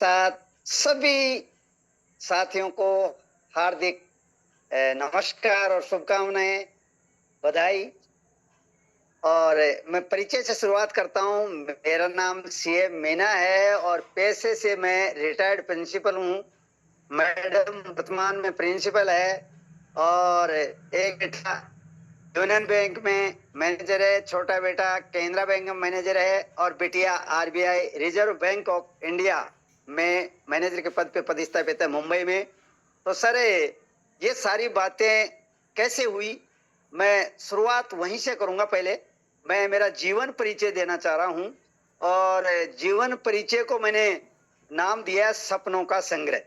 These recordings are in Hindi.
साथ सभी साथियों को हार्दिक नमस्कार और शुभकामनाएं, बधाई। और मैं परिचय से शुरुआत करता हूं। मेरा नाम सीए मीना है और पेशे से मैं रिटायर्ड प्रिंसिपल हूं। मैडम वर्तमान में प्रिंसिपल है और एक बेटा यूनियन बैंक में मैनेजर है, छोटा बेटा केनरा बैंक में मैनेजर है और बिटिया RBI reserve bank of India में मैनेजर के पद पे पदस्थापित है मुंबई में। तो सर, ये सारी बातें कैसे हुई, मैं शुरुआत वहीं से करूंगा। पहले मैं मेरा जीवन परिचय देना चाह रहा हूं और जीवन परिचय को मैंने नाम दिया है सपनों का संग्रह।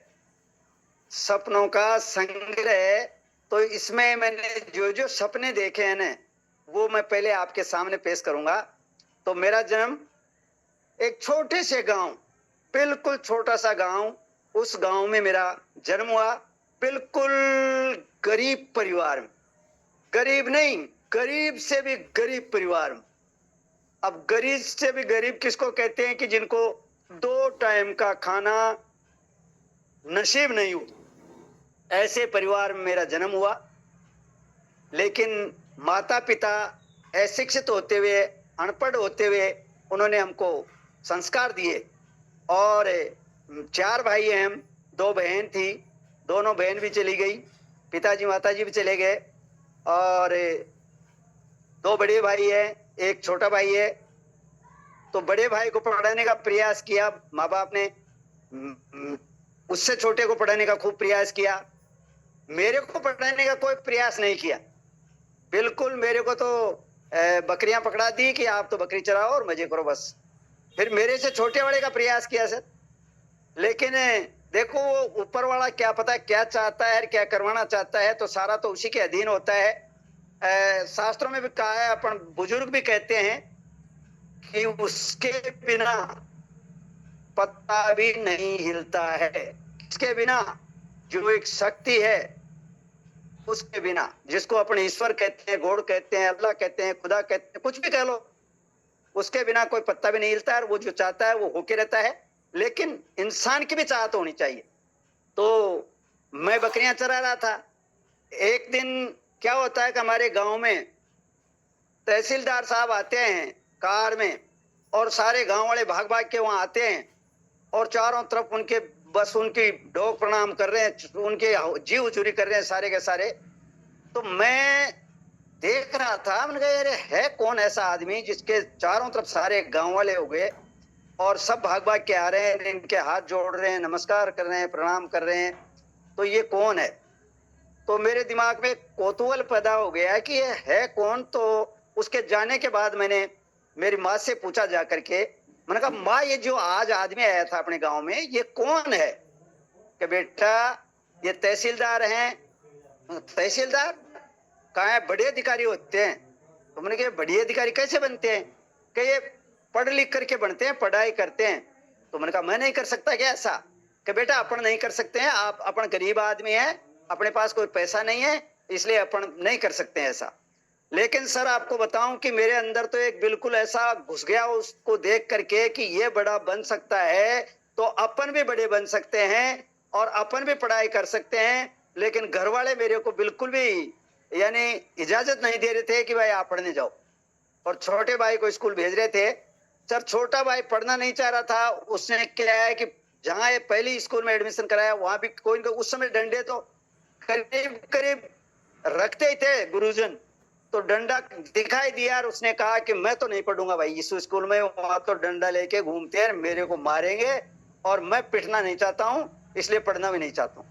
सपनों का संग्रह। तो इसमें मैंने जो जो सपने देखे हैं ना, वो मैं पहले आपके सामने पेश करूंगा। तो मेरा जन्म एक छोटे से गांव, बिल्कुल छोटा सा गांव, उस गांव में मेरा जन्म हुआ। बिल्कुल गरीब परिवार में, गरीब नहीं, गरीब से भी गरीब परिवार में। अब गरीब से भी गरीब किसको कहते हैं कि जिनको 2 टाइम का खाना नसीब नहीं हो, ऐसे परिवार में मेरा जन्म हुआ। लेकिन माता पिता अशिक्षित होते हुए, अनपढ़ होते हुए उन्होंने हमको संस्कार दिए। और 4 भाई हैं हम, 2 बहन थी, दोनों बहन भी चली गई, पिताजी माताजी भी चले गए। और 2 बड़े भाई हैं, एक छोटा भाई है। तो बड़े भाई को पढ़ाने का प्रयास किया माँ बाप ने, उससे छोटे को पढ़ाने का खूब प्रयास किया। मेरे को पढ़ाने का कोई प्रयास नहीं किया। बिल्कुल मेरे को तो बकरियां पकड़ा दी कि आप तो बकरी चराओ और मजे करो बस। फिर मेरे से छोटे वाले का प्रयास किया सर। लेकिन देखो, वो ऊपर वाला क्या पता क्या चाहता है, क्या करवाना चाहता है, तो सारा तो उसी के अधीन होता है। शास्त्रों में भी कहा है, अपन बुजुर्ग भी कहते हैं कि उसके बिना पत्ता भी नहीं हिलता है। इसके बिना जो एक शक्ति है, उसके बिना, जिसको अपने ईश्वर कहते हैं, गॉड कहते हैं, अल्लाह कहते हैं, खुदा कहते हैं, कुछ भी कह लो, उसके बिना कोई पत्ता भी नहीं हिलता है। वो जो चाहता है वो होके रहता है। लेकिन इंसान की भी चाहत होनी चाहिए। तो मैं बकरियां चरा रहा था। एक दिन क्या होता है कि हमारे गांव में तहसीलदार साहब आते हैं कार में, और सारे गांव वाले भाग भाग के वहां आते हैं और चारों तरफ उनके बस उनकी डोक प्रणाम कर रहे हैं, उनके जीव चोरी कर रहे हैं सारे के सारे। तो मैं देख रहा था, मैंने कहा अरे है कौन ऐसा आदमी जिसके चारों तरफ सारे गांव वाले हो गए और सब भाग भाग के आ रहे हैं, इनके हाथ जोड़ रहे हैं, नमस्कार कर रहे हैं, प्रणाम कर रहे हैं, तो ये कौन है? तो मेरे दिमाग में कौतूहल पैदा हो गया कि ये है कौन। तो उसके जाने के बाद मैंने मेरी माँ से पूछा जा करके, मैंने कहा माँ, ये जो आज आदमी आया था अपने गांव में, ये कौन है? कि बेटा ये तहसीलदार हैं। तहसीलदार कहाँ है? बड़े अधिकारी होते हैं। तो मैंने कहा बड़े अधिकारी कैसे बनते हैं? कि ये पढ़ लिख करके बनते हैं, पढ़ाई करते हैं। तो मैंने कहा मैं नहीं कर सकता क्या ऐसा? कि बेटा अपन नहीं कर सकते हैं, आप अपन गरीब आदमी है, अपने पास कोई पैसा नहीं है, इसलिए अपन नहीं कर सकते हैं ऐसा। लेकिन सर आपको बताऊं कि मेरे अंदर तो एक बिल्कुल ऐसा घुस गया उसको देख करके कि ये बड़ा बन सकता है तो अपन भी बड़े बन सकते हैं और अपन भी पढ़ाई कर सकते हैं। लेकिन घर वाले मेरे को बिल्कुल भी यानी इजाजत नहीं दे रहे थे कि भाई आप पढ़ने जाओ, और छोटे भाई को स्कूल भेज रहे थे। सर छोटा भाई पढ़ना नहीं चाह रहा था। उसने क्या है कि जहां ये पहली स्कूल में एडमिशन कराया वहां भी कोई उस समय डंडे तो करीब करीब रखते ही थे गुरुजन। तो डंडा दिखाई दिया और उसने कहा कि मैं तो नहीं पढ़ूंगा भाई इस स्कूल में, वहां तो डंडा लेके घूमते हैं, मेरे को मारेंगे और मैं पिटना नहीं चाहता हूँ, इसलिए पढ़ना भी नहीं चाहता हूँ।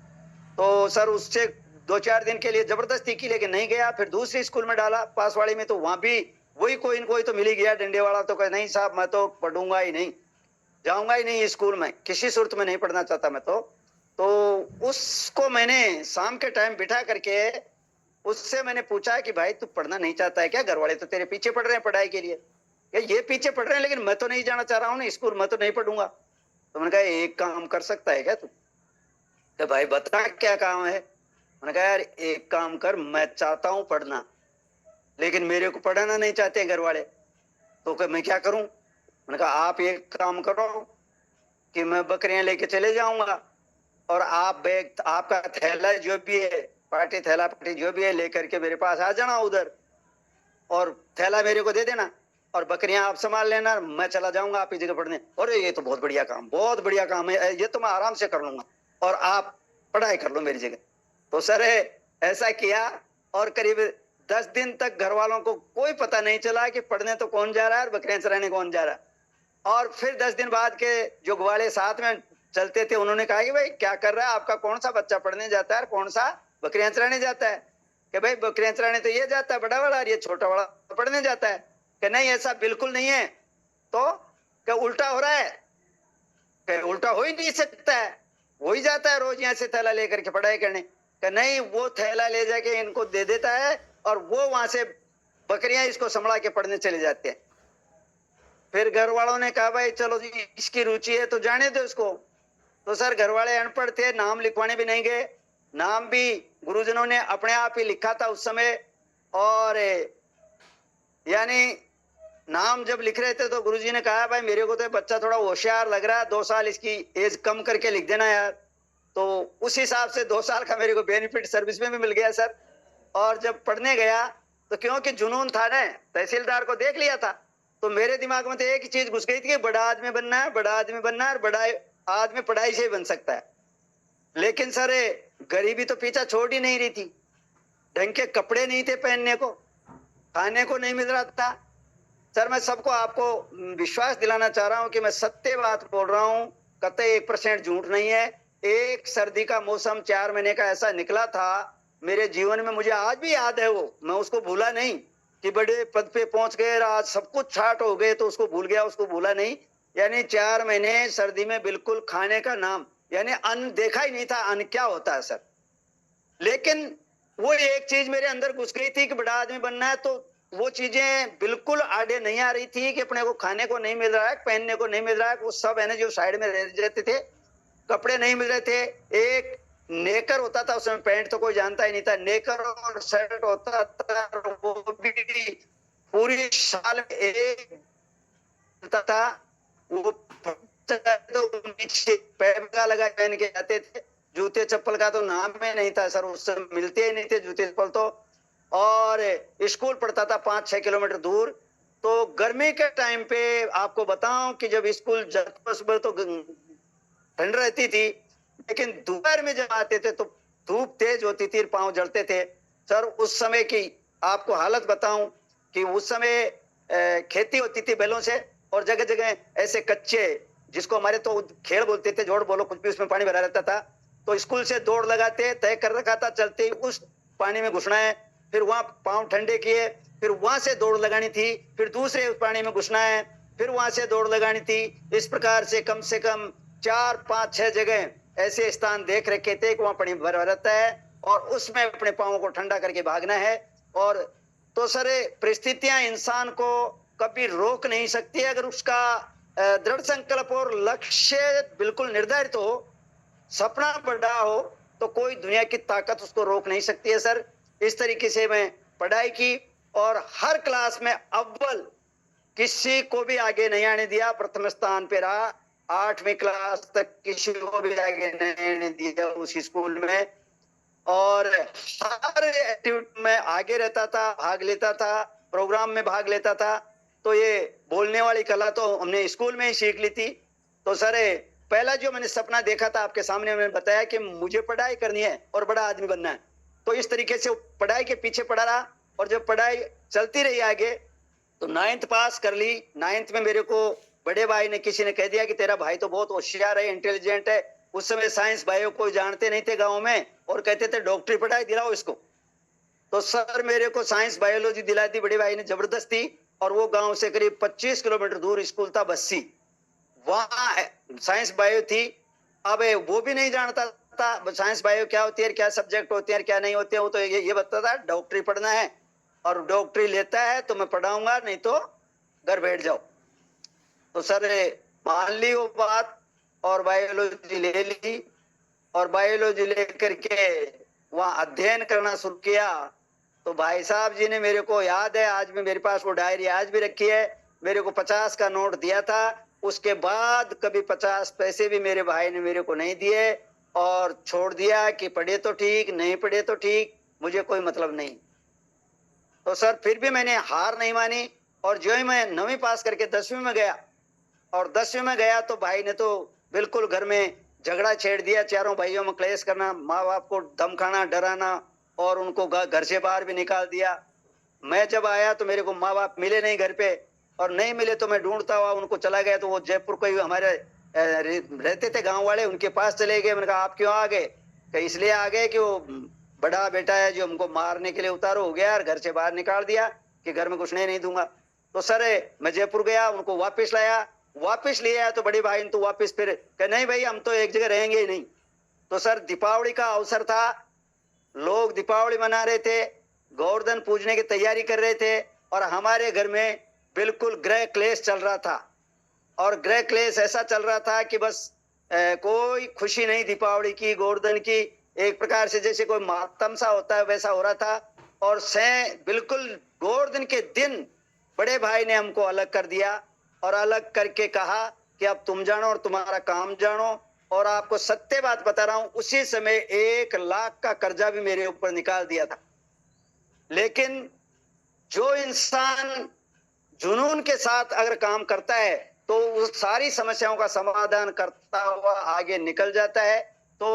तो सर उससे 2-4 दिन के लिए जबरदस्ती की, लेकिन नहीं गया। फिर दूसरी स्कूल में डाला पास वाली में, तो वहां भी वही कोई न कोई तो मिल ही गया डंडे वाला। तो कहे नहीं साहब मैं तो पढ़ूंगा ही नहीं, जाऊंगा ही नहीं स्कूल में, किसी सूरत में नहीं पढ़ना चाहता मैं तो उसको मैंने शाम के टाइम बिठा करके उससे मैंने पूछा कि भाई तू पढ़ना नहीं चाहता है क्या? घर वाले तो तेरे पीछे पड़ रहे हैं पढ़ाई के लिए, ये पीछे पड़ रहे हैं, लेकिन मैं तो नहीं जाना चाह रहा हूँ ना स्कूल, मैं तो नहीं पढ़ूंगा। तो मैंने कहा एक काम कर सकता है क्या तू? तो भाई बता क्या काम है? मैंने कहा यार एक काम कर, मैं चाहता हूँ पढ़ना लेकिन मेरे को पढ़ाना नहीं चाहते हैं घर वाले, तो मैं क्या करूं? मैंने कहा आप एक काम करो, कि मैं बकरियां लेके चले जाऊंगा और आप बैग आपका थैला जो भी है, पार्टी थैला पार्टी जो भी है, लेकर के मेरे पास आ जाना उधर और थैला मेरे को दे देना और बकरियां आप संभाल लेना, मैं चला जाऊंगा आपकी जगह पढ़ने। अरे ये तो बहुत बढ़िया काम, बहुत बढ़िया काम है, ये तो मैं आराम से कर लूंगा और आप पढ़ाई कर लो मेरी जगह। तो सर ऐसा किया और करीब 10 दिन तक घर वालों को कोई पता नहीं चला कि पढ़ने तो कौन जा रहा है और बकरियां चराने कौन जा रहा है। और फिर 10 दिन बाद के जो ग्वाले साथ में चलते थे, उन्होंने कहा कि भाई क्या कर रहा है आपका, कौन सा बच्चा पढ़ने जाता है और कौन सा बकरियां चराने जाता है? कि भाई बकरियां चराने तो ये जाता है बड़ा वाला और ये छोटा वाला पढ़ने जाता है। कि नहीं ऐसा बिल्कुल नहीं है। तो क्या उल्टा हो रहा है? कि उल्टा हो ही नहीं सकता है, वो ही जाता है रोज यहाँ से थैला लेकर के पढ़ाई करने। कि नहीं, वो थैला ले जाके इनको दे देता है और वो वहां से बकरियां इसको संभला के पढ़ने चले जाते हैं। फिर घर वालों ने कहा भाई चलो जी इसकी रुचि है तो जाने दो इसको। तो सर घर वाले अनपढ़ थे, नाम लिखवाने भी नहीं गए, नाम भी गुरुजनों ने अपने आप ही लिखा था उस समय। और यानी नाम जब लिख रहे थे तो गुरुजी ने कहा भाई मेरे को तो बच्चा थोड़ा होशियार लग रहा है, 2 साल इसकी एज कम करके लिख देना यार। तो उस हिसाब से 2 साल का मेरे को बेनिफिट सर्विस में भी मिल गया सर। और जब पढ़ने गया तो क्योंकि जुनून था ना, तहसीलदार को देख लिया था, तो मेरे दिमाग में तो एक ही चीज घुस गई थी कि बड़ा आदमी बनना है, बड़ा आदमी बनना है और बड़ा आदमी पढ़ाई से ही बन सकता है। लेकिन सर गरीबी तो पीछा छोड़ ही नहीं रही थी, ढंग के कपड़े नहीं थे पहनने को, खाने को नहीं मिल रहा था। सर मैं सबको आपको विश्वास दिलाना चाह रहा हूं कि मैं सत्य बात बोल रहा हूं, कतई 1% झूठ नहीं है। एक सर्दी का मौसम 4 महीने का ऐसा निकला था मेरे जीवन में, मुझे आज भी याद है वो, मैं उसको भूला नहीं कि बड़े पद पे पहुंच गए, आज सब कुछ छाट हो गए तो उसको भूल गया, उसको भूला नहीं। यानी 4 महीने सर्दी में बिल्कुल खाने का नाम, यानी अन्न देखा ही नहीं था, अन्न क्या होता है सर। लेकिन वो एक चीज मेरे अंदर घुस गई थी कि बड़ा आदमी बनना है, तो वो चीजें बिल्कुल आड़े नहीं आ रही थी कि अपने को खाने को नहीं मिल रहा है, पहनने को नहीं मिल रहा है, वो सब है ना जो साइड में रहते थे, कपड़े नहीं मिल रहे थे। एक नेकर होता था, उसमें पैंट तो कोई जानता ही नहीं था, नेकर और शर्ट होता था, वो भी पूरी साल में एक होता था। वो तो नीचे पैर का लगा पहन के जाते थे, जूते चप्पल का तो नाम ही नहीं था सर, उस समय मिलते ही नहीं थे जूते चप्पल तो। और स्कूल पड़ता था 5-6 किलोमीटर दूर। तो गर्मी के टाइम पे आपको बताऊं कि जब स्कूल सुबह तो ठंड रहती थी, लेकिन दोपहर में जब आते थे तो धूप तेज होती थी, पांव जलते थे सर। उस समय की आपको हालत बताऊं कि उस समय खेती होती थी बैलों से, और जगह जगह ऐसे कच्चे, जिसको हमारे तो खेड़ बोलते थे, जोड़ बोलो कुछ भी, उसमें पानी भरा रहता था। तो स्कूल से दौड़ लगाते, तय कर रखा था चलते ही उस पानी में घुसना है, फिर वहां पांव ठंडे किए, फिर वहां से दौड़ लगानी थी, फिर दूसरे उस पानी में घुसना है, फिर वहां से दौड़ लगानी थी। इस प्रकार से कम 4-5-6 जगह ऐसे स्थान देख रखे थे कि वहां पानी भरा रहता है और उसमें अपने पांवों को ठंडा करके भागना है। और तो सर परिस्थितियां इंसान को कभी रोक नहीं सकती, अगर उसका दृढ़ संकल्प और लक्ष्य बिल्कुल निर्धारित हो, सपना बड़ा हो, तो कोई दुनिया की ताकत उसको रोक नहीं सकती है सर। इस तरीके से मैं पढ़ाई की और हर क्लास में अव्वल, किसी को भी आगे नहीं आने दिया, प्रथम स्थान पे रहा। 8वीं क्लास तक किसी को भी आगे नहीं आने दिया उस स्कूल में, और हर एक्टिविटी में आगे रहता था, भाग लेता था, प्रोग्राम में भाग लेता था। तो ये बोलने वाली कला तो हमने स्कूल में ही सीख ली थी। तो सर पहला जो मैंने सपना देखा था आपके सामने मैंने बताया कि मुझे पढ़ाई करनी है और बड़ा आदमी बनना है। तो इस तरीके से पढ़ाई के पीछे पड़ा रहा, और जब पढ़ाई चलती रही आगे तो 9th पास कर ली। 9th में मेरे को बड़े भाई ने, किसी ने कह दिया कि तेरा भाई तो बहुत होशियार है, इंटेलिजेंट है। उस समय साइंस बायो कोई जानते नहीं थे गांव में, और कहते थे डॉक्टरी पढ़ाई दिलाओ इसको। तो सर मेरे को साइंस बायोलॉजी दिलाई थी बड़े भाई ने जबरदस्ती, और वो गांव से करीब 25 किलोमीटर दूर स्कूल था बस्सी, वहां साइंस बायो थी। अब वो भी नहीं जानता था साइंस बायो क्या होती है, क्या सब्जेक्ट होते हैं, क्या नहीं होते हैं। वो तो ये बताता था डॉक्टरी पढ़ना है, और डॉक्टरी लेता है तो मैं पढ़ाऊंगा, नहीं तो घर बैठ जाओ। तो सर मान ली वो बात, और बायोलॉजी ले ली, और बायोलॉजी लेकर के वहां अध्ययन करना शुरू किया। तो भाई साहब जी ने, मेरे को याद है आज भी, मेरे पास वो डायरी आज भी रखी है, मेरे को 50 का नोट दिया था उसके बाद कभी 50 पैसे भी मेरे भाई ने मेरे को नहीं दिए और छोड़ दिया कि पढ़े तो ठीक, नहीं पढ़े तो ठीक, मुझे कोई मतलब नहीं। तो सर फिर भी मैंने हार नहीं मानी और जो ही मैं 9वीं पास करके 10वीं में गया और 10वीं में गया तो भाई ने तो बिल्कुल घर में झगड़ा छेड़ दिया, चारों भाइयों में क्लेश करना, माँ बाप को धमकाना, डराना और उनको घर से बाहर भी निकाल दिया। मैं जब आया तो मेरे को माँ बाप मिले नहीं घर पे और नहीं मिले तो मैं ढूंढता हुआ उनको चला गया। तो वो जयपुर कोई हमारे रहते थे गांव वाले, उनके पास चले गए। मैंने कहा आप क्यों आ गए? कि इसलिए आ गए कि वो बड़ा बेटा है जो हमको मारने के लिए उतारो हो गया और घर से बाहर निकाल दिया कि घर में घुसने नहीं दूंगा। तो सर मैं जयपुर गया, उनको वापस लाया, वापस ले आया तो बड़े भाई ने तो वापस फिर कहे नहीं भाई हम तो एक जगह रहेंगे ही नहीं। तो सर दीपावली का अवसर था, लोग दीपावली मना रहे थे, गोवर्धन पूजने की तैयारी कर रहे थे और हमारे घर में बिल्कुल गृह क्लेश चल रहा था। और गृह क्लेश ऐसा चल रहा था कि बस कोई खुशी नहीं दीपावली की, गोवर्धन की, एक प्रकार से जैसे कोई मातम सा होता है वैसा हो रहा था। और बिल्कुल गोवर्धन के दिन बड़े भाई ने हमको अलग कर दिया और अलग करके कहा कि अब तुम जानो और तुम्हारा काम जानो। और आपको सत्य बात बता रहा हूं, उसी समय 1 लाख का कर्जा भी मेरे ऊपर निकाल दिया था। लेकिन जो इंसान जुनून के साथ अगर काम करता है तो उस सारी समस्याओं का समाधान करता हुआ आगे निकल जाता है। तो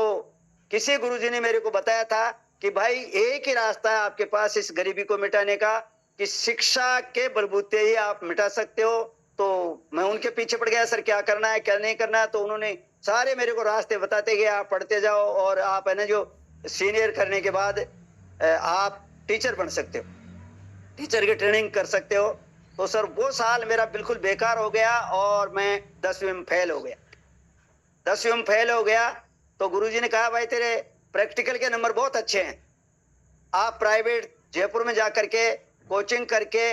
किसी गुरुजी ने मेरे को बताया था कि भाई एक ही रास्ता है आपके पास इस गरीबी को मिटाने का, कि शिक्षा के बलबूते ही आप मिटा सकते हो। तो मैं उनके पीछे पड़ गया, सर क्या करना है क्या नहीं करना है। तो उन्होंने सारे मेरे को रास्ते बताते गए, आप पढ़ते जाओ और आप है ना जो सीनियर करने के बाद आप टीचर बन सकते हो, टीचर की ट्रेनिंग कर सकते हो। तो सर वो साल मेरा बिल्कुल बेकार हो गया और मैं 10वीं में फेल हो गया। 10वीं में फेल हो गया तो गुरुजी ने कहा भाई तेरे प्रैक्टिकल के नंबर बहुत अच्छे हैं, आप प्राइवेट जयपुर में जाकर के कोचिंग करके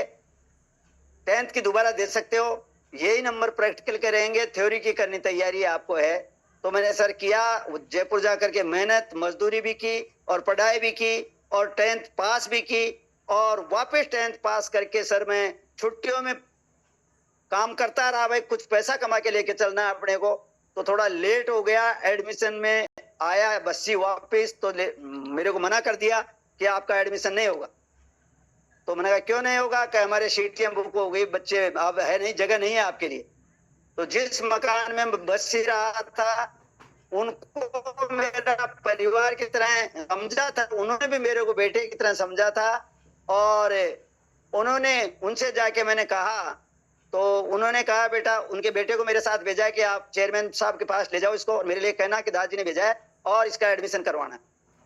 10th की दोबारा दे सकते हो, यही नंबर प्रैक्टिकल के रहेंगे, थ्योरी की करनी तैयारी आपको है। तो मैंने सर किया, जयपुर जाकर के मेहनत मजदूरी भी की और पढ़ाई भी की और 10th पास भी की। और वापस 10th पास करके सर मैं छुट्टियों में काम करता रहा, भाई कुछ पैसा कमा के लेके चलना है अपने को। तो थोड़ा लेट हो गया एडमिशन में, आया बस्सी वापस तो मेरे को मना कर दिया कि आपका एडमिशन नहीं होगा। तो मैंने कहा क्यों नहीं होगा? कि हमारे सीटीएम बुक हो गई, बच्चे अब है नहीं, जगह नहीं है आपके लिए। तो जिस मकान में बस्सी रहा था उनको मेरा परिवार की तरह समझा था, उन्होंने भी मेरे को बेटे की तरह समझा था। और उन्होंने उनसे जाके मैंने कहा, तो उन्होंने कहा बेटा, उनके बेटे को मेरे साथ भेजा है कि आप चेयरमैन साहब के पास ले जाओ इसको और मेरे लिए कहना कि दादाजी ने भेजा है और इसका एडमिशन करवाना।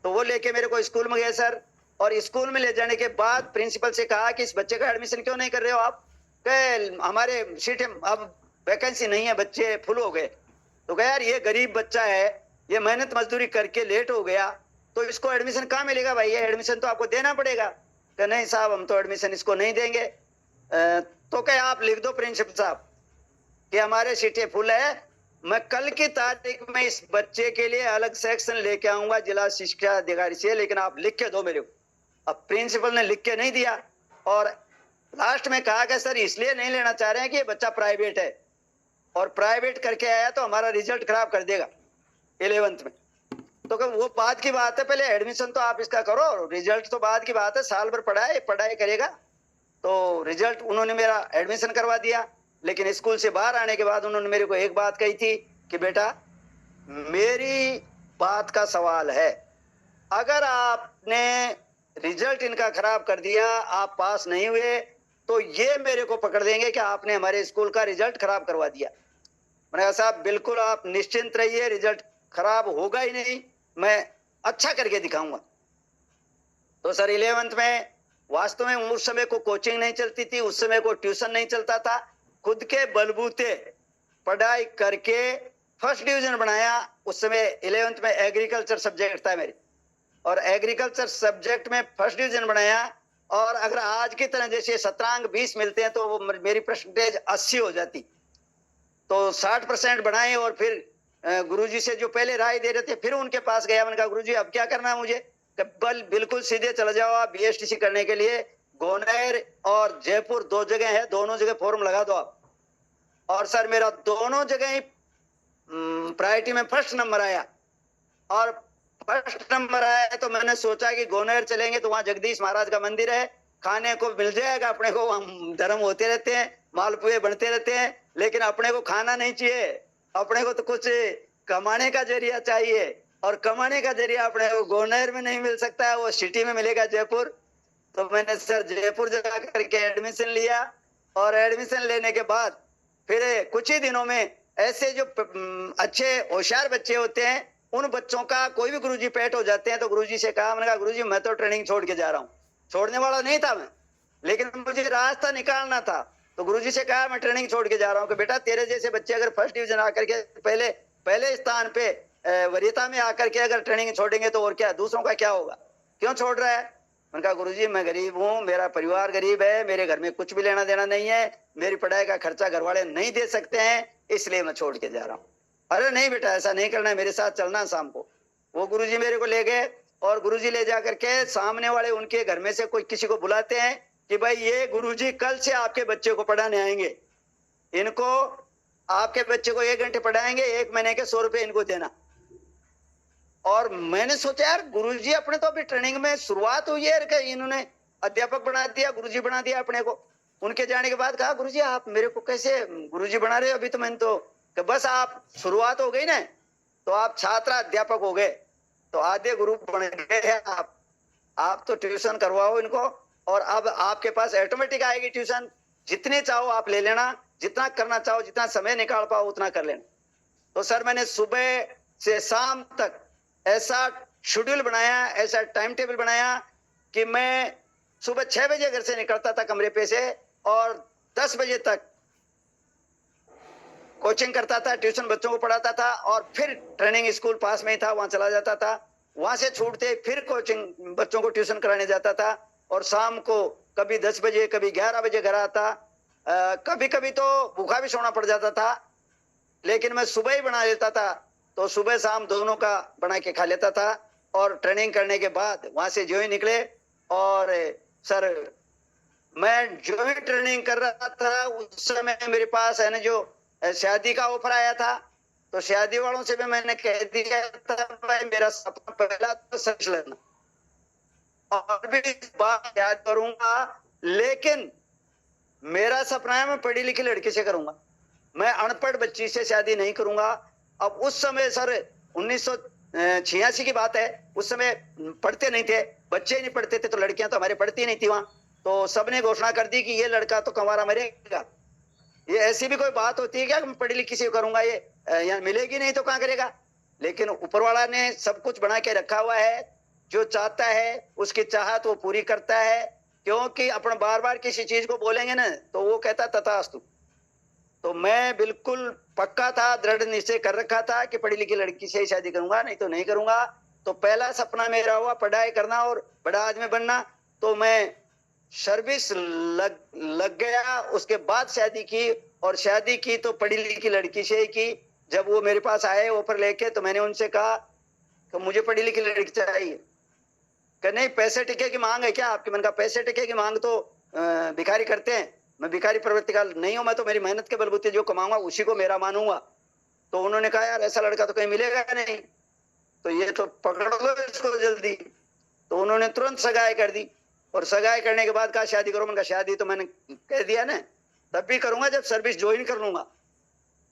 तो वो लेके मेरे को स्कूल में गए सर, और स्कूल में ले जाने के बाद प्रिंसिपल से कहा कि इस बच्चे का एडमिशन क्यों नहीं कर रहे हो आप? हमारे सीट अब वैकेंसी नहीं है, बच्चे फुल हो गए। तो कहा यार ये गरीब बच्चा है, ये मेहनत मजदूरी करके लेट हो गया, तो इसको एडमिशन कहाँ मिलेगा भाई? ये एडमिशन तो आपको देना पड़ेगा। कि नहीं साहब हम तो एडमिशन इसको नहीं देंगे। तो क्या आप लिख दो प्रिंसिपल साहब कि हमारे सीटें फुल है, मैं कल की तारीख में इस बच्चे के लिए अलग सेक्शन लेके आऊंगा जिला शिक्षा अधिकारी से, लेकिन आप लिख के दो मेरे को। अब प्रिंसिपल ने लिख के नहीं दिया और लास्ट में कहा कि सर इसलिए नहीं लेना चाह रहे हैं कि ये बच्चा प्राइवेट है और प्राइवेट करके आया तो हमारा रिजल्ट खराब कर देगा 11th में। तो वो बाद की बात है, पहले एडमिशन तो आप इसका करो, रिजल्ट तो बाद की बात है, साल भर पढ़ाई करेगा। तो रिजल्ट उन्होंने मेरा एडमिशन करवा दिया। लेकिन स्कूल से बाहर आने के बाद उन्होंने मेरे को एक बात कही थी कि बेटा मेरी बात का सवाल है, अगर आपने रिजल्ट इनका खराब कर दिया, आप पास नहीं हुए, तो ये मेरे को पकड़ देंगे कि आपने हमारे स्कूल का रिजल्ट खराब करवा दिया। मैंने कहा साहब बिल्कुल आप निश्चिंत रहिए, रिजल्ट खराब होगा ही नहीं, मैं अच्छा करके दिखाऊंगा। तो सर 11th में वास्तव में उस समय को कोचिंग नहीं चलती थी, उस समय को ट्यूशन नहीं चलता था, खुद के बलबूते पढ़ाई करके फर्स्ट डिवीजन बनाया। उस समय 11th में एग्रीकल्चर सब्जेक्ट था मेरे, और एग्रीकल्चर सब्जेक्ट में फर्स्ट डिवीजन बनाया। और अगर आज की तरह जैसे 17 अंक 20 मिलते हैं तो वो मेरी परसेंटेज 80 हो जाती। तो 60% बनाए और फिर गुरुजी से जो पहले राय दे रहे थे फिर उनके पास गया। मैंने कहा गुरुजी अब क्या करना है मुझे? बिल्कुल सीधे चले जाओ आप बीएसटीसी करने के लिए, गोनेर और जयपुर 2 जगह है, दोनों जगह फॉर्म लगा दो आप। और सर मेरा दोनों जगह ही प्रायोरिटी में फर्स्ट नंबर आया। और फर्स्ट नंबर आया तो मैंने सोचा कि गोनेर चलेंगे तो वहां जगदीश महाराज का मंदिर है, खाने को मिल जाएगा अपने को, हम धर्म होते रहते हैं, मालपुए बनते रहते हैं, लेकिन अपने को खाना नहीं चाहिए, अपने को तो कुछ कमाने का जरिया चाहिए, और कमाने का जरिया अपने को गोनेर में नहीं मिल सकता है, वो सिटी में मिलेगा, जयपुर। तो मैंने सर जयपुर जाकर के एडमिशन लिया, और एडमिशन लेने के बाद फिर कुछ ही दिनों में ऐसे जो अच्छे होशियार बच्चे होते हैं, उन बच्चों का कोई भी गुरुजी पेट हो जाते हैं, तो गुरुजी से कहा, मैंने कहा गुरुजी मैं तो ट्रेनिंग छोड़ के जा रहा हूँ। छोड़ने वाला नहीं था मैं, लेकिन मुझे रास्ता निकालना था। तो गुरुजी से कहा मैं ट्रेनिंग छोड़ के जा रहा हूँ, कि बेटा तेरे जैसे बच्चे अगर फर्स्ट डिवीजन आकर के पहले स्थान पे वरीयता में आकर के अगर ट्रेनिंग छोड़ेंगे तो और क्या, दूसरों का क्या होगा, क्यों छोड़ रहा है। मैंने कहा गुरुजी मैं गरीब हूँ, मेरा परिवार गरीब है, मेरे घर में कुछ भी लेना देना नहीं है, मेरी पढ़ाई का खर्चा घर वाले नहीं दे सकते हैं, इसलिए मैं छोड़ के जा रहा हूँ। अरे नहीं बेटा ऐसा नहीं करना है, मेरे साथ चलना शाम को। वो गुरुजी मेरे को ले गए, और गुरुजी ले जा करके सामने वाले उनके घर में से कोई किसी को बुलाते हैं कि भाई ये गुरुजी कल से आपके बच्चे को पढ़ाने आएंगे, इनको आपके बच्चे को 1 घंटे पढ़ाएंगे, 1 महीने के 100 रुपए इनको देना। और मैंने सोचा यार गुरुजी अपने तो अभी ट्रेनिंग में शुरुआत हुई है, कि इन्होंने अध्यापक बना दिया, गुरुजी बना दिया अपने को। उनके जाने के बाद कहा गुरुजी आप मेरे को कैसे गुरुजी बना रहे हो, अभी तो मैंने तो, कि बस आप शुरुआत हो गई ना, तो आप छात्र अध्यापक हो गए, तो आधे गुरु बन गए हैं आप तो ट्यूशन करवाओ इनको, और अब आपके पास ऑटोमेटिक आएगी ट्यूशन, जितने चाहो आप ले लेना, जितना करना चाहो, जितना समय निकाल पाओ उतना कर लेना। तो सर मैंने सुबह से शाम तक ऐसा शेड्यूल बनाया, ऐसा टाइम टेबल बनाया कि मैं सुबह 6 बजे घर से निकलता था कमरे पे से, और 10 बजे तक कोचिंग करता था, ट्यूशन बच्चों को पढ़ाता था, और फिर ट्रेनिंग स्कूल पास में ही था, वहां चला जाता था, वहां से छूटते फिर कोचिंग बच्चों को ट्यूशन कराने जाता था, और शाम को कभी 10 बजे कभी 11 बजे घर आता। कभी कभी तो भूखा भी सोना पड़ जाता था, लेकिन मैं सुबह ही बना लेता था, तो सुबह शाम दोनों का बना के खा लेता था। और ट्रेनिंग करने के बाद वहां से जो ही निकले, और सर मैं जो भी ट्रेनिंग कर रहा था उस समय मेरे पास है ना जो शादी का ऑफर आया था, तो शादी वालों से भी मैंने कह दिया था भाई मेरा सपना पहला तो सर्च लेना, और भी इस बात याद करूंगा, लेकिन मेरा सपना है मैं पढ़ी लिखी लड़की से करूंगा, मैं अनपढ़ बच्ची से शादी नहीं करूंगा। अब उस समय सर 1986 की बात है, उस समय पढ़ते नहीं थे, बच्चे नहीं पढ़ते थे, तो लड़कियां तो हमारे पढ़ती नहीं थी वहां, तो सबने घोषणा कर दी कि ये लड़का तो कंवारा मरेगा। ये ऐसी भी कोई बात होती है क्या मैं पढ़ी लिखी से करूंगा, ये यहाँ मिलेगी नहीं तो कहाँ करेगा। लेकिन ऊपर वाला ने सब कुछ बना के रखा हुआ है, जो चाहता है उसकी चाहत वो पूरी करता है, क्योंकि अपन बार बार किसी चीज को बोलेंगे ना तो वो कहता तथास्तु। तो मैं बिल्कुल पक्का था, दृढ़ निश्चय कर रखा था कि पढ़ी लिखी लड़की से ही शादी करूंगा, नहीं तो नहीं करूंगा। तो पहला सपना मेरा हुआ पढ़ाई करना और बड़ा आदमी बनना, तो मैं सर्विस लग गया, उसके बाद शादी की, और शादी की तो पढ़ी लिखी लड़की से ही की। जब वो मेरे पास आए ऑफर लेके, तो मैंने उनसे कहा कि मुझे पढ़ी लिखी लड़की चाहिए, कि नहीं पैसे टिके की मांग है क्या आपकी। मैंने कहा पैसे टिके की मांग तो भिखारी करते हैं, मैं भिखारी प्रवृत्ति का नहीं हूं, मैं तो मेरी मेहनत के बलबूते जो कमाऊंगा उसी को मेरा मानूंगा। तो उन्होंने कहा यार ऐसा लड़का तो कहीं मिलेगा नहीं, तो ये तो पकड़ लो इसको जल्दी। तो उन्होंने तुरंत सगाई कर दी, और सगाई करने के बाद कहा शादी करो। मैंने कहा शादी तो मैंने कह दिया ना, तब भी करूंगा जब सर्विस ज्वाइन कर लूंगा।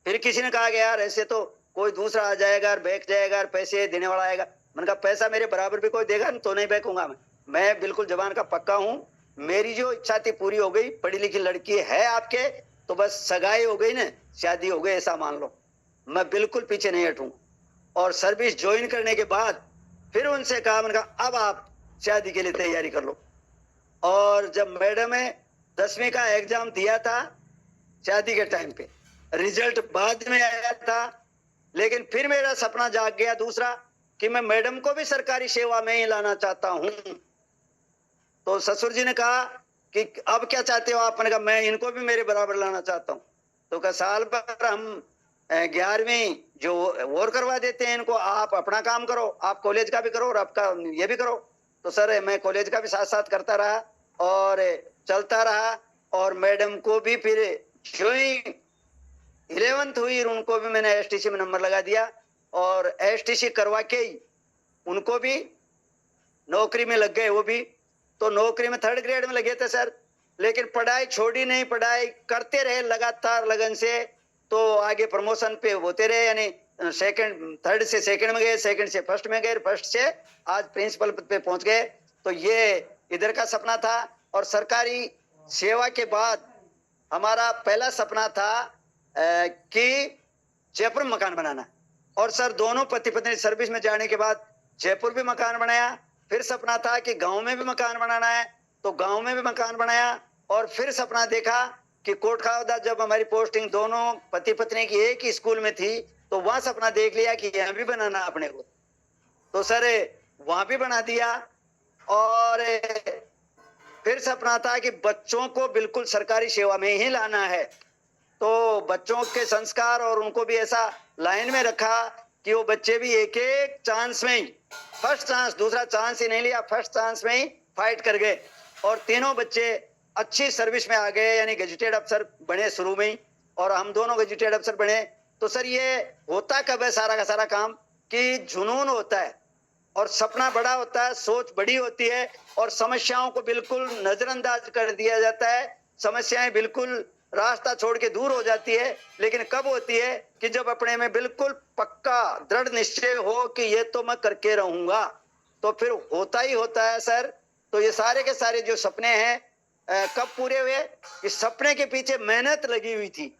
फिर किसी ने कहा कि यार ऐसे तो कोई दूसरा आ जाएगा, बैक जाएगा, पैसे देने वाला आएगा। मैंने कहा पैसा मेरे बराबर भी कोई देगा तो नहीं बैकूंगा मैं बिल्कुल जबान का पक्का हूं। मेरी जो इच्छा थी पूरी हो गई, पढ़ी लिखी लड़की है आपके, तो बस सगाई हो गई ना, शादी हो गई ऐसा मान लो, मैं बिल्कुल पीछे नहीं हटूंगा। और सर्विस ज्वाइन करने के बाद फिर उनसे कहा, मैंने कहा अब आप शादी के लिए तैयारी कर लो। और जब मैडम ने 10वीं का एग्जाम दिया था शादी के टाइम पे, रिजल्ट बाद में आया था, लेकिन फिर मेरा सपना जाग गया दूसरा कि मैं मैडम को भी सरकारी सेवा में ही लाना चाहता हूं। तो ससुर जी ने कहा कि अब क्या चाहते हो आप। मैंने कहा मैं इनको भी मेरे बराबर लाना चाहता हूं। तो कहा साल पर हम 11वीं जो और करवा देते हैं इनको, आप अपना काम करो, आप कॉलेज का भी करो और आपका ये भी करो। तो सर मैं कॉलेज का भी साथ साथ करता रहा और चलता रहा, और मैडम को भी फिर जो ही 11th हुई, उनको भी मैंने एसटीसी में नंबर लगा दिया और एसटीसी करवा के ही उनको भी नौकरी में लग गए। वो भी तो नौकरी में 3rd ग्रेड में लगे थे सर, लेकिन पढ़ाई छोड़ी नहीं, पढ़ाई करते रहे लगातार लगन से, तो आगे प्रमोशन पे होते रहे। यानी सेकंड 3rd से 2nd में गए, 2nd से 1st में गए, 1st से आज प्रिंसिपल पे पहुंच गए। तो ये इधर का सपना था। और सरकारी सेवा के बाद हमारा पहला सपना था कि जयपुर में मकान बनाना। और सर दोनों पति पत्नी सर्विस में जाने के बाद जयपुर भी मकान बनाया। फिर सपना था कि गांव में भी मकान बनाना है, तो गांव में भी मकान बनाया। और फिर सपना देखा कि कोटखावदा, जब हमारी पोस्टिंग दोनों पति पत्नी की एक ही स्कूल में थी, तो वहां सपना देख लिया कि यहाँ भी बनाना अपने को। तो सर वहां भी बना दिया। और फिर सपना था कि बच्चों को बिल्कुल सरकारी सेवा में ही लाना है। तो बच्चों के संस्कार और उनको भी ऐसा लाइन में रखा कि वो बच्चे भी एक एक चांस में ही, फर्स्ट चांस, दूसरा चांस ही नहीं लिया, फर्स्ट चांस में ही फाइट कर गए। और तीनों बच्चे अच्छी सर्विस में आ गए, यानी गजेटेड अफसर बने शुरू में ही, और हम दोनों गजेटेड अफसर बने। तो सर ये होता कब है सारा का सारा काम कि जुनून होता है और सपना बड़ा होता है, सोच बड़ी होती है, और समस्याओं को बिल्कुल नजरअंदाज कर दिया जाता है। समस्याएं बिल्कुल रास्ता छोड़ के दूर हो जाती है। लेकिन कब होती है कि जब अपने में बिल्कुल पक्का दृढ़ निश्चय हो कि ये तो मैं करके रहूंगा, तो फिर होता ही होता है सर। तो ये सारे के सारे जो सपने हैं कब पूरे हुए? इस सपने के पीछे मेहनत लगी हुई थी,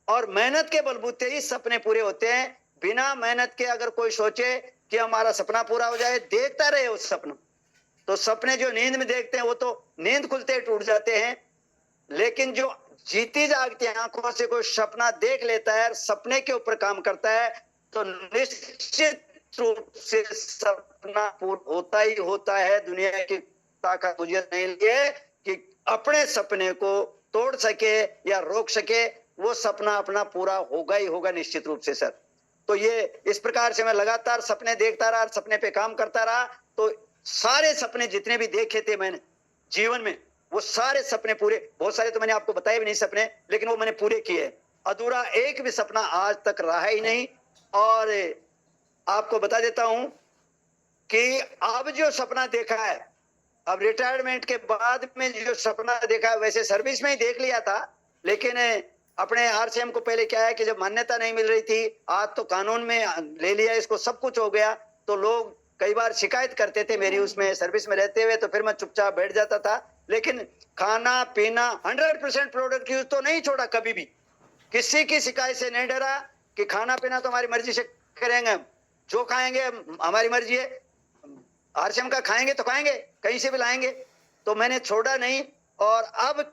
और मेहनत के बलबूते ही सपने पूरे होते हैं। बिना मेहनत के अगर कोई सोचे कि हमारा सपना पूरा हो जाए, देखता रहे उस सपना, तो सपने जो नींद में देखते हैं वो तो नींद खुलते ही टूट जाते हैं। लेकिन जो जीती जागती आंखों से कोई सपना देख लेता है, सपने के ऊपर काम करता है, तो निश्चित रूप से सपना पूरा होता ही होता है। दुनिया की ताकत मुझे नहीं है कि अपने सपने को तोड़ सके या रोक सके। वो सपना अपना पूरा होगा ही होगा निश्चित रूप से सर। तो ये इस प्रकार से मैं लगातार सपने देखता रहा, सपने पे काम करता रहा। तो सारे सपने जितने भी देखे थे मैंने जीवन में, वो सारे सपने पूरे, बहुत सारे तो मैंने आपको बताए भी नहीं सपने, लेकिन वो मैंने पूरे किए। अधूरा एक भी सपना आज तक रहा ही नहीं। और आपको बता देता हूं कि अब जो सपना देखा है, अब रिटायरमेंट के बाद में जो सपना देखा है, वैसे सर्विस में ही देख लिया था, लेकिन अपने आरसीएम को पहले क्या है कि जब मान्यता नहीं मिल रही थी, आज तो कानून में ले लिया, इसको सब कुछ हो गया। तो लोग कई बार शिकायत करते थे मेरी उसमें सर्विस में रहते हुए, तो फिर मैं चुपचाप बैठ जाता था। लेकिन खाना पीना 100% प्रोडक्ट यूज तो नहीं छोड़ा कभी भी, किसी की शिकायत से नहीं डरा कि खाना पीना तो हमारी मर्जी से करेंगे, जो खाएंगे हमारी मर्जी है, आरसीएम का खाएंगे तो खाएंगे, कहीं से भी लाएंगे, तो मैंने छोड़ा नहीं। और अब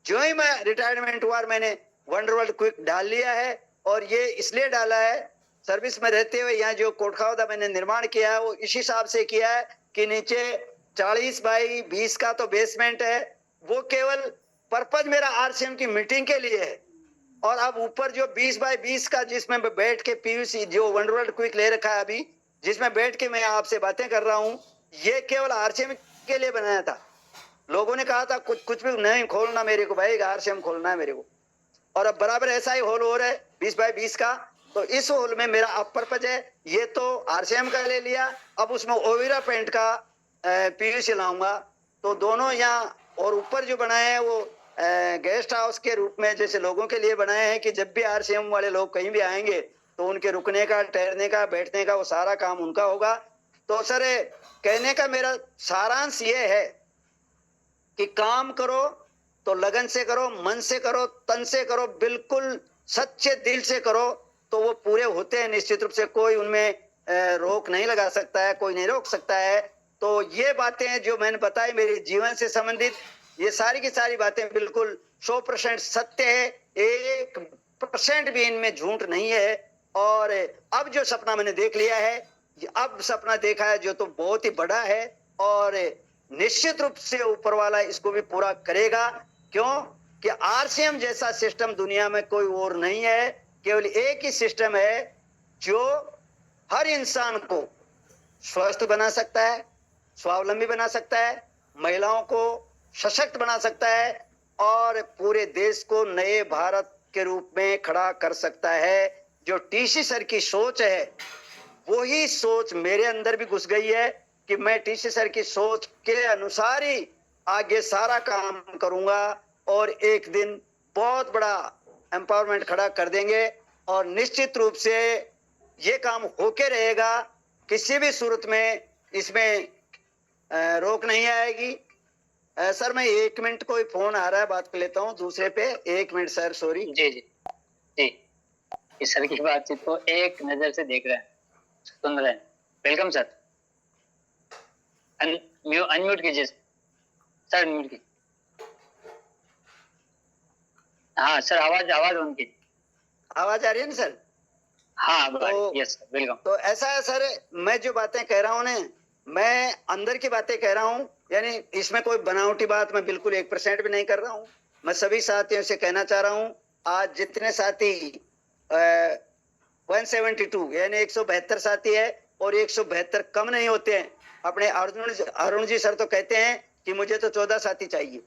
जो ही मैं रिटायरमेंट हुआ, मैंने वंडर वर्ल्ड क्विक डाल लिया है। और ये इसलिए डाला है, सर्विस में रहते हुए यहाँ जो कोटखावदा मैंने निर्माण किया है वो इस हिसाब से किया है कि नीचे 40 बाई 20 का तो बेसमेंट है, वो केवल पर्पज मेरा आरसीएम की मीटिंग के लिए है। और अब ऊपर जो 20 बाई 20 का जिसमें बैठ के पीयूसी जो वंडर वर्ल्ड क्विक ले रखा है अभी, जिसमें बैठ के मैं आपसे बातें कर रहा हूँ, ये केवल आरसीएम के लिए बनाया था। लोगों ने कहा था कुछ भी नहीं खोलना मेरे को भाई, आरसीएम खोलना है मेरे को। और अब बराबर ऐसा ही हॉल हो रहा है 20 बाई 20 का। तो इस हॉल में मेरा अब पर्पज है, ये तो आरसीएम का ले लिया, अब उसमें ओविरा पेंट का पीवीसी लाऊंगा। तो दोनों यहाँ, और ऊपर जो बनाए हैं वो गेस्ट हाउस के रूप में जैसे लोगों के लिए बनाए हैं कि जब भी आरसीएम वाले लोग कहीं भी आएंगे तो उनके रुकने का, ठहरने का, बैठने का, वो सारा काम उनका होगा। तो सर कहने का मेरा सारांश ये है कि काम करो तो लगन से करो, मन से करो, तन से करो, बिल्कुल सच्चे दिल से करो, तो वो पूरे होते हैं निश्चित रूप से। कोई उनमें रोक नहीं लगा सकता है, कोई नहीं रोक सकता है। तो ये बातें जो मैंने बताई मेरे जीवन से संबंधित, ये सारी की सारी बातें बिल्कुल 100% सत्य है, 1% भी इनमें झूठ नहीं है। और अब जो सपना मैंने देख लिया है, अब सपना देखा है जो तो बहुत ही बड़ा है, और निश्चित रूप से ऊपर वाला इसको भी पूरा करेगा। क्यों कि आरसीएम जैसा सिस्टम दुनिया में कोई और नहीं है, केवल एक ही सिस्टम है जो हर इंसान को स्वस्थ बना सकता है, स्वावलंबी बना सकता है, महिलाओं को सशक्त बना सकता है, और पूरे देश को नए भारत के रूप में खड़ा कर सकता है। जो टीसी सर की सोच है वही सोच मेरे अंदर भी घुस गई है कि मैं टीसी सर की सोच के अनुसार ही आगे सारा काम करूंगा और एक दिन बहुत बड़ा एम्पावरमेंट खड़ा कर देंगे और निश्चित रूप से ये काम होके रहेगा। किसी भी सूरत में इसमें रोक नहीं आएगी। सर मैं 1 मिनट, कोई फोन आ रहा है, बात कर लेता हूँ दूसरे पे। 1 मिनट सर, सॉरी। जी जी जी, इस सर की बातचीत को एक नजर से देख रहे हैं, सुन रहे हैं। Welcome sir. अनम्यूट कीजिए सर, अनम्यूट कीजिए। हाँ सर, आवाज ऑन कीजिए। आवाज आ रही है ना सर? हाँ तो यस सर, वेलकम। तो ऐसा है सर, मैं जो बातें कह रहा हूँ ना, मैं अंदर की बातें कह रहा हूँ, यानी इसमें कोई बनावटी बात मैं बिल्कुल 1% भी नहीं कर रहा हूँ। मैं सभी साथियों से कहना चाह रहा हूँ, आज जितने साथी 172 यानी 172 साथी है और 172 कम नहीं होते हैं। अपने अरुण जी सर तो कहते हैं कि मुझे तो 14 साथी चाहिए।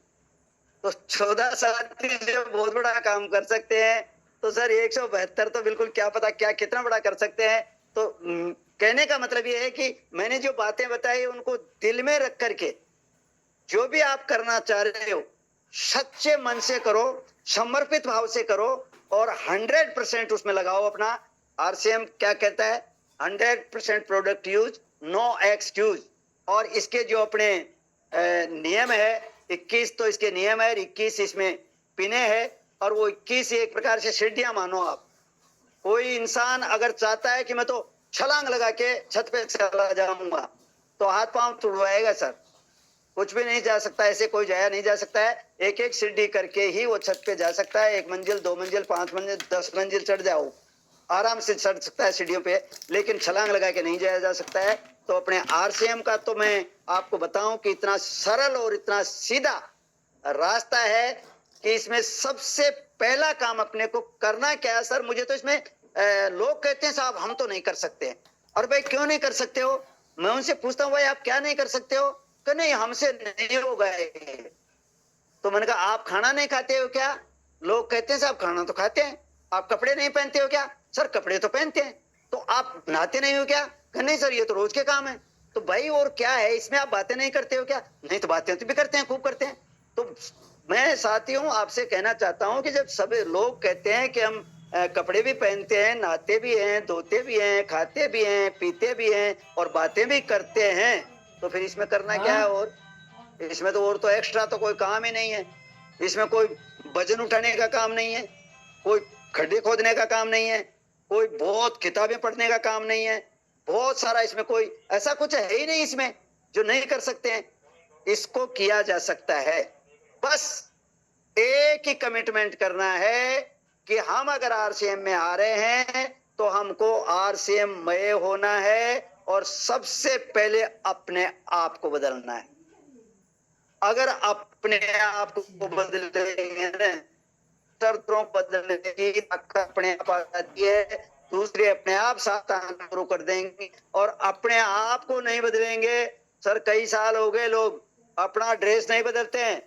तो 14 साथी जब बहुत बड़ा काम कर सकते हैं तो सर 172 तो बिल्कुल क्या पता क्या कितना बड़ा कर सकते हैं। तो कहने का मतलब ये है कि मैंने जो बातें बताई उनको दिल में रख करके जो भी आप करना चाह रहे हो सच्चे मन से करो, समर्पित भाव से करो और 100% उसमें लगाओ अपना। आरसीएम क्या कहता है? 100% प्रोडक्ट यूज, नो एक्सक्यूज। और इसके जो अपने नियम है 21, तो इसके नियम है 21 इसमें पिने है और वो 21 एक प्रकार से सीढ़ियां मानो आप। कोई इंसान अगर चाहता है कि मैं तो छलांग लगा के छत पे चला जाऊंगा तो हाथ पांव तुड़वाएगा सर, कुछ भी नहीं जा सकता, ऐसे कोई जाया नहीं जा सकता है। एक एक सीढ़ी करके ही वो छत पे जा सकता है। 1 मंजिल, 2 मंजिल, 5 मंजिल, 10 मंजिल चढ़ जाओ, आराम से चढ़ सकता है सीढ़ियों पे, लेकिन छलांग लगा के नहीं जाया जा सकता है। तो अपने आरसीएम का तो मैं आपको बताऊं कि इतना सरल और इतना सीधा रास्ता है कि इसमें सबसे पहला काम अपने को करना क्या है सर? मुझे तो इसमें लोग कहते हैं साहब हम तो नहीं कर सकते। और भाई क्यों नहीं कर सकते हो? मैं उनसे पूछता हूँ भाई आप क्या नहीं कर सकते हो? कि नहीं हमसे नहीं होगा। तो मैंने कहा आप खाना नहीं खाते हो क्या? लोग कहते हैं साहब खाना तो खाते हैं। आप कपड़े नहीं पहनते हो क्या? सर कपड़े तो पहनते हैं। तो आप नहाते नहीं हो क्या? नहीं सर ये तो रोज के काम है। तो भाई और क्या है इसमें, आप बातें नहीं करते हो क्या? नहीं तो बातें तो भी करते हैं, खूब करते हैं। तो मैं साथियों आपसे कहना चाहता हूं कि जब सब लोग कहते हैं कि हम कपड़े भी पहनते हैं, नहाते भी हैं, धोते भी हैं, खाते भी हैं, पीते भी हैं और बातें भी करते हैं, तो फिर इसमें करना क्या है? और इसमें तो और तो एक्स्ट्रा तो कोई काम ही नहीं है। इसमें कोई वजन उठाने का काम नहीं है, कोई खड्डे खोदने का काम नहीं है, कोई बहुत किताबें पढ़ने का काम नहीं है, बहुत सारा इसमें कोई ऐसा कुछ है ही नहीं इसमें जो नहीं कर सकते हैं। इसको किया जा सकता है। बस एक ही कमिटमेंट करना है कि हम अगर आरसीएम में आ रहे हैं तो हमको आरसीएम मय होना है और सबसे पहले अपने आप को बदलना है। अगर अपने आप को बदलेंगे ना, शर्तों बदलने की अपने आप आ जाती है, दूसरे अपने आप साथ आना शुरू कर देंगे। और अपने आप को नहीं बदलेंगे सर, कई साल हो गए लोग अपना ड्रेस नहीं बदलते हैं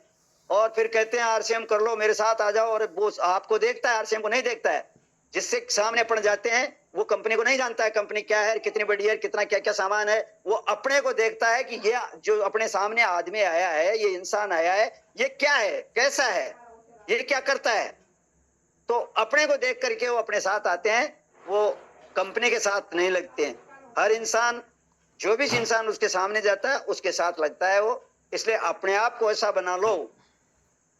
और फिर कहते हैं आरसीएम कर लो मेरे साथ आ जाओ, और वो आपको देखता है, आरसीएम को नहीं देखता है। जिससे सामने अपन जाते हैं वो कंपनी को नहीं जानता है, कंपनी क्या है, कितनी बड़ी है, कितना क्या क्या सामान है। वो अपने को देखता है कि ये जो अपने सामने आदमी आया है, ये इंसान आया है, ये क्या है, कैसा है, ये क्या करता है। तो अपने को देख करके वो अपने साथ आते हैं, वो कंपनी के साथ नहीं लगते हैं। हर इंसान, जो भी इंसान उसके सामने जाता है उसके साथ लगता है वो। इसलिए अपने आप को ऐसा बना लो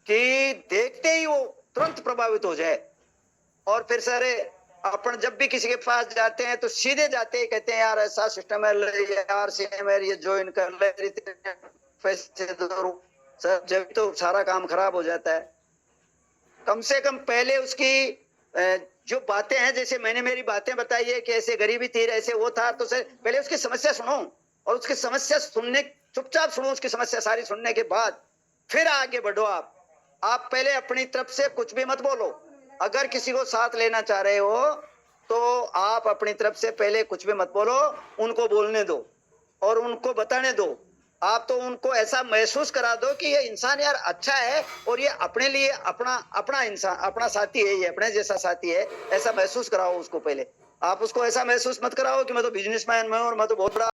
कि देखते ही वो तुरंत प्रभावित हो जाए। और फिर सर अपन जब भी किसी के पास जाते हैं तो सीधे जाते ही कहते हैं यार ऐसा सिस्टम है यार, सीएम है, ये ज्वाइन कर ले, पैसे दो। सर जब तो सारा काम खराब हो जाता है। कम से कम पहले उसकी जो बातें हैं, जैसे मैंने मेरी बातें बताई है कि ऐसे गरीबी थी, ऐसे वो था, तो सर पहले उसकी समस्या सुनो और उसकी समस्या सुनने, चुपचाप सुनो उसकी समस्या सारी सुनने के बाद फिर आगे बढ़ो। आप पहले अपनी तरफ से कुछ भी मत बोलो। अगर किसी को साथ लेना चाह रहे हो तो आप अपनी तरफ से पहले कुछ भी मत बोलो, उनको बोलने दो और उनको बताने दो आप तो उनको ऐसा महसूस करा दो कि ये इंसान यार अच्छा है और ये अपने लिए अपना अपना इंसान, अपना साथी है, ये अपने जैसा साथी है, ऐसा महसूस कराओ उसको। पहले आप उसको ऐसा महसूस मत कराओ कि मैं तो बिजनेसमैन हूं और मैं तो बहुत बड़ा